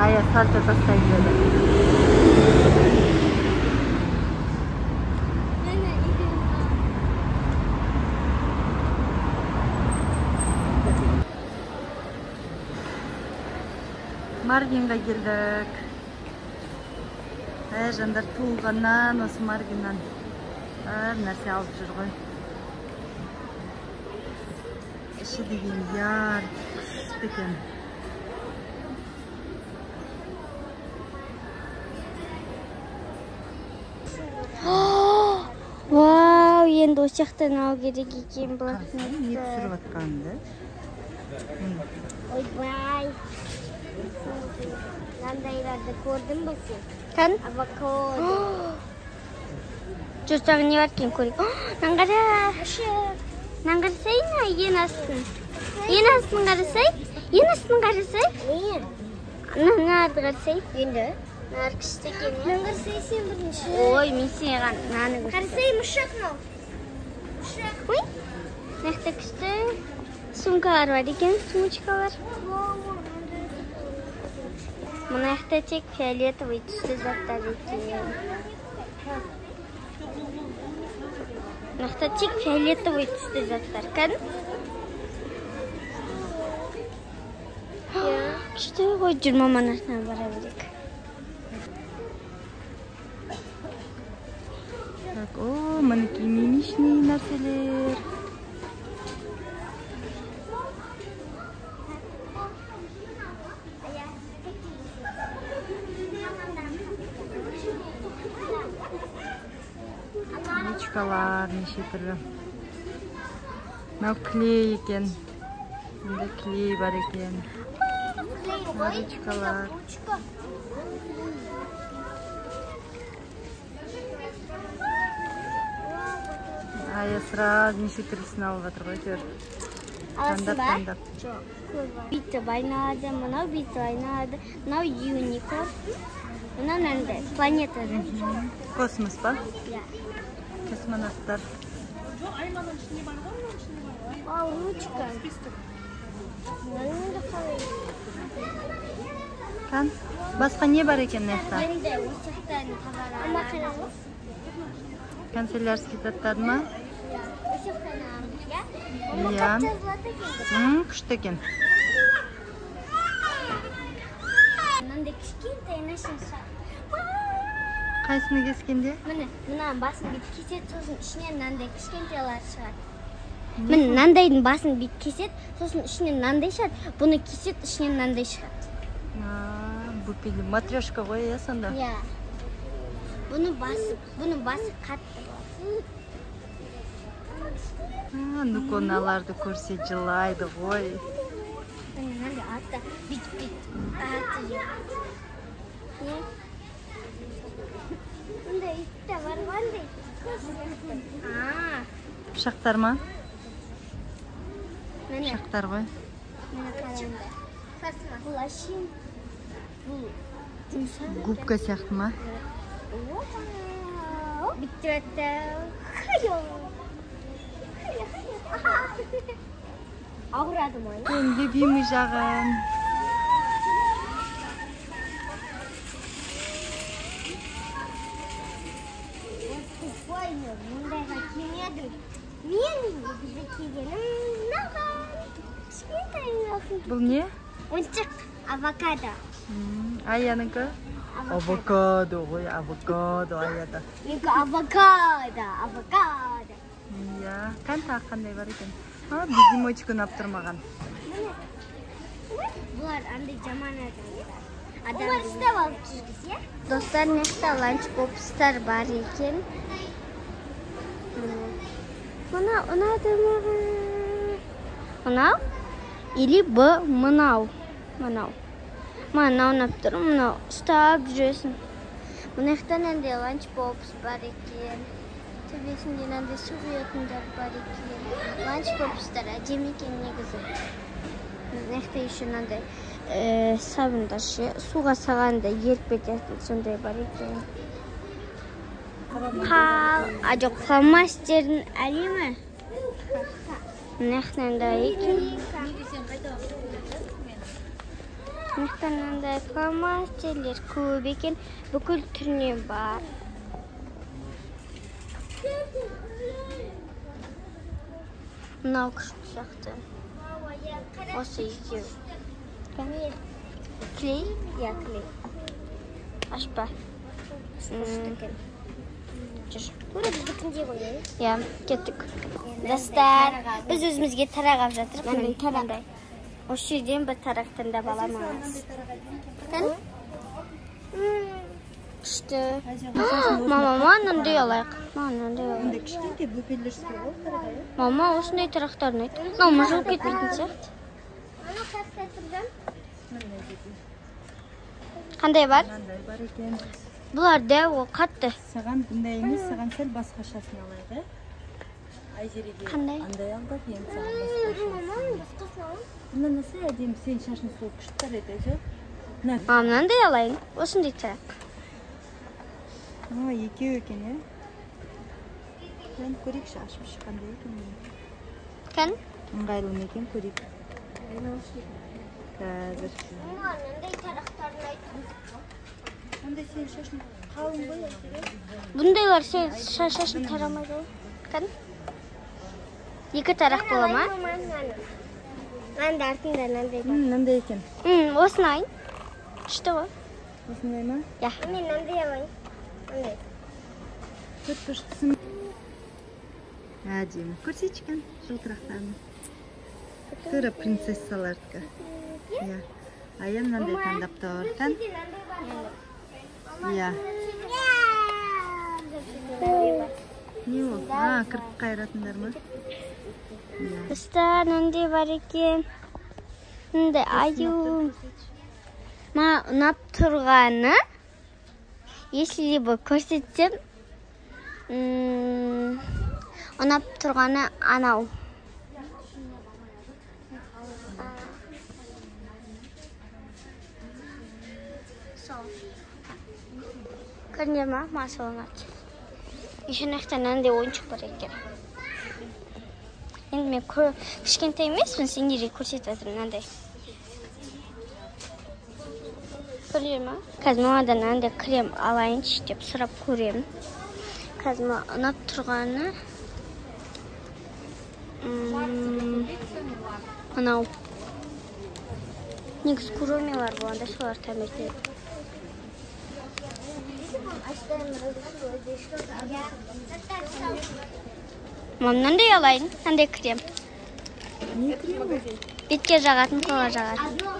Ая сальто жасай береді. Маргинға келдік. Жандар туылғаннан осы Маргиннан әр нәрсе алып жүр ғой. Іші деген яр, күшті екен. Вау, енді осы жақтан алу керек екен блокнотты. Не түсіріп атқанды? Ойбай. Мынандайларды көрдің бе сен? Қан? Авокадо. Жұрттағы не бар екен көрейік. Наңғара. Мынаны қарасайын, ең астын. Ең астын қарасай. Ең астын қарасай. Нарды қарасай. Енді. Нар күшті екен. Мынаны қарасай сен бірінші. Ой, мен сенған наны көрсей. Қарасай, мұшақ мынау. Мұшақ. Ой. Мықты күшті. Сумкалар бар екен, сумочкалар. Мына жақта тек фиолетовый түсті заттар екен. Мына жақта тек фиолетовый түсті заттар. Кәдің? Күшті ғой, жүр маман артынан бара берек. О, мінеки мимишный нәрселер. Ручкалар неше түрлі. Мынау клей екен. Мұнда клей бар екен. Ручкалар. Ая сразу неше түрлісін алып жатыр ғой, көр. Таңдап. Бүйтіп айналады, мынау бүйтіп айналады. Мынау юникорн. Мынау нандай, планетада. Космос ба? Иә. Космонавттар. Ау, ручка. Қан? Басқа не бар екен нәқта? Енді осықтан табарады. Канцелярский заттар ма? Осықтан алып, иә? Иә. Күшті екен. Мынандай кішкентай нашынша. Қайсыны кескенде? Міне, мынаның басын бүйт кесет, сосын ішінен мынандай кішкентайлар шығады. Міне, мынандайдың басын бүйт кесет, сосын ішінен мынандай шығады. Бұны кесет, ішінен мынандай шығады. Бұл пилі матрешка ғой, е сонда? Иә. Бұны басы қатты бар. Нуконаларды көрсе жылайды ғой. Мынандай атта бүйт-бүйт аты жоқ. Мындай итте бар қандай? Пышақтар ма? Міне. Пышақтар ғой. Міне қараңдар. Бұл ашин. Бұл жұмсақ. Губка сияқты ма? Bitti hatta. Ağradım onu. Benim любимый жағым. Мұндайға келмедім. Мен бізге келгенім мынаған. Кішкентай алсын. Бұл не? Ойыншық авокадо. Аяныкі? Авокадо ғой, авокадо аяда. Менікі авокадо. Иә, қан тағы қандай бар екен? Бегемочка ұнап тұрмаған. Бұлар андай жаман адам. Олар істеп алып жүргіз, е? Достар, мекта ланчбокстар бар екен. Мынау ұнады маған. Мынау? Или мынау. Мынау ұнап тұр, мынау ұстап жүресің. Мынақтан әнде ланчбокс бар екен. Төбесінде әнде су құятындар бар екен. Ланчбокстар әдемі екен негізі. Мынақта еще әнде сабындар ше, суға салғанда еріп кететін сондай бар екен. Жоқ, фломастердің әлемі. Мынақтан да екен. Ошондуктан мындай фломастерler көп экен, бүкүл түрүнөн бар. Мынау күшті сияқты. Осы екеу. Клей? Я клей. Ашпа. Жүр. Тура біздікіндей ғой. Я, кеттік. Достар, біз өзімізге тарақ алып жатырмыз. Қандай? Осы жерден бір тарақ таңдап аламыз. Күшті. Мама, мынандай алайық. Мындай кішкентай бөпелерске ғой қарағай. Мама, осындай тарақтарын айт. Мама, жылып кетпейтін сияқты. Ана қастай тұрдым. Қандай бар? Мынандай бар екен. Бұлар дәу, қатты. Саған бұндай емес, саған сәл басқашасын алайық, Айзереге Қандай? андай алдық, енді саған басқасын. Мына несі әдемі, сен шашын сол күшті тарайды, жоқ? Мама, мынандай алайын. Осындай тарақ. Екеу екен, Мен көрейікші, ашып шыққандай екен. Кән? Ыңғайлы екен, көрейік. Қазір. Мынандай тарақтарын айтып. Ондай сен шашын қалың ғой, Айзере? Бұндайлар сен шашын тарамайды ғой. Кән? Екі тарақ бола ма? Мен де артында мынандай бар. Мынандай екен. Осыны айын. Күшті ғой. Осындай ма? Я. Мен мынандай алайын. Мындай. Түр-түштісін. Әдемі. Көрсетшікен жылтырақтарын. Тура принцессалардікі. Я. Ая мынандай таңдап тұрған. Я. Не ол? Кіріп қайратындар ма? Достар, мынандай бар екен. Мындай аю. Ма ұнап тұрғаны, если бы көрсетсем, ұнап тұрғаны анау. Көрінер ма? Маса оңады. Еще нақтан мынандай ойыншық бар екен. Енді мен кішкентай емеспін, сендерге көрсетіп жатырмын мынандай. Көрінер ма? Қазір мамадан мынандай крем алайыншы деп сұрап көремін. Қазір ұнап тұрғаны анау. Негізі көремелер болғанда солар тәмірдей. Мынандай алайын, мынандай крем. Не крем? Бетке жағатын, қолға жағатын.